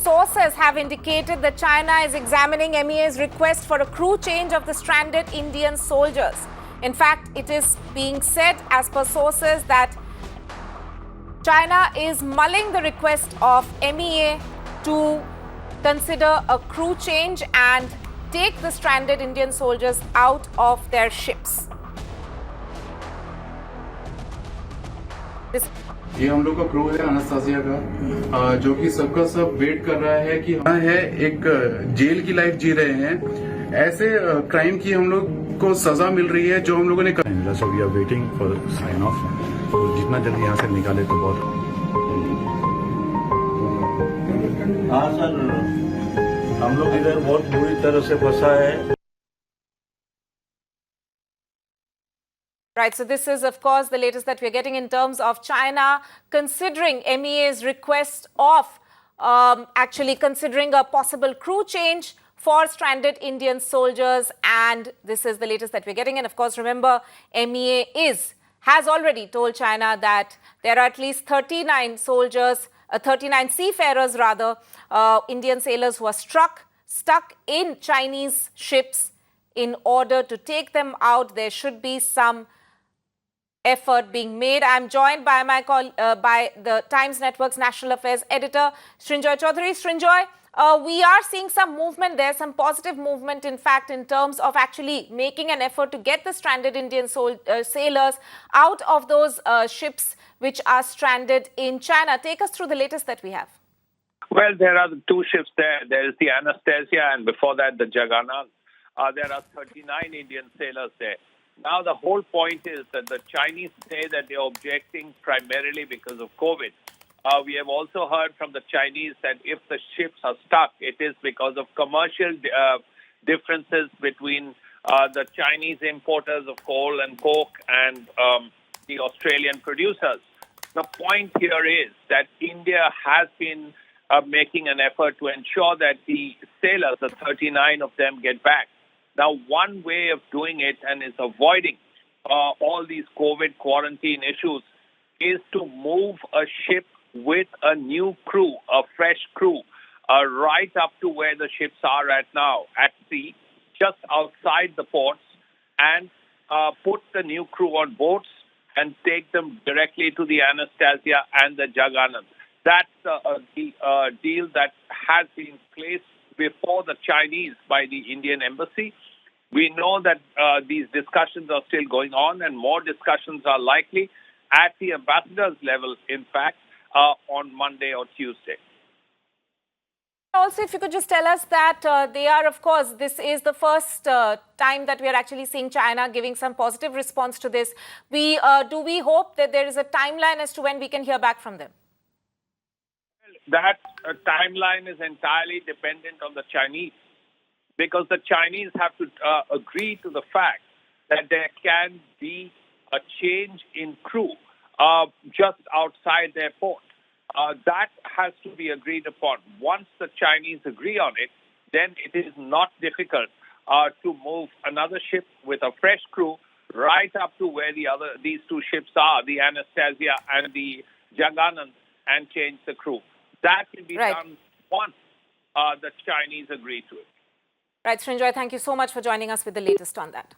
sources have indicated that China is examining MEA's request for a crew change of the stranded Indian soldiers. In fact, it is being said, as per sources, that China is mulling the request of MEA to consider a crew change and take the stranded Indian soldiers out of their ships. ये हम लोग का crew है Anastasia का, जो कि सबका सब वेट कर रहा है कि हाँ है एक जेल की लाइफ जी रहे हैं। ऐसे क्राइम की हम लोग को सजा मिल रही है जो हम लोगों ने मिला। So we are waiting for sign off. तो जितना जल्दी यहाँ से निकाले तो बहुत। हाँ सर, हम लोग इधर बहुत बुरी तरह से फंसा है। Right, so this is, of course, the latest that we're getting in terms of China considering MEA's request of actually considering a possible crew change for stranded Indian soldiers. And this is the latest that we're getting. And of course, remember, MEA has already told China that there are at least 39 soldiers, 39 seafarers rather, Indian sailors who are stuck in Chinese ships. In order to take them out, there should be some effort being made. I'm joined by by the Times Network's National Affairs editor, Srinjoy Chaudhary. Srinjoy, we are seeing some movement there, some positive movement, in fact, in terms of actually making an effort to get the stranded Indian sailors out of those ships which are stranded in China. Take us through the latest that we have. Well, there are two ships there. There is the Anastasia, and before that, the Jagannath. There are 39 Indian sailors there. Now, the whole point is that the Chinese say that they are objecting primarily because of COVID. We have also heard from the Chinese that if the ships are stuck, it is because of commercial differences between the Chinese importers of coal and coke and the Australian producers. The point here is that India has been making an effort to ensure that the sailors, the 39 of them, get back. Now, one way of doing it and is avoiding all these COVID quarantine issues is to move a ship with a new crew, a fresh crew, right up to where the ships are at now, at sea, just outside the ports, and put the new crew on boats and take them directly to the Anastasia and the Jagannath. That's the deal that has been placed before the Chinese by the Indian embassy. We know that these discussions are still going on, and more discussions are likely at the ambassador's level, in fact, on Monday or Tuesday. Also, if you could just tell us that they are, of course, this is the first time that we are actually seeing China giving some positive response to this. Do we hope that there is a timeline as to when we can hear back from them? That timeline is entirely dependent on the Chinese, because the Chinese have to agree to the fact that there can be a change in crew just outside their port. That has to be agreed upon. Once the Chinese agree on it, then it is not difficult to move another ship with a fresh crew right up to where these two ships are, the Anastasia and the Jagannath, and change the crew. That can be done once the Chinese agree to it. Right, Srinjoy, thank you so much for joining us with the latest on that.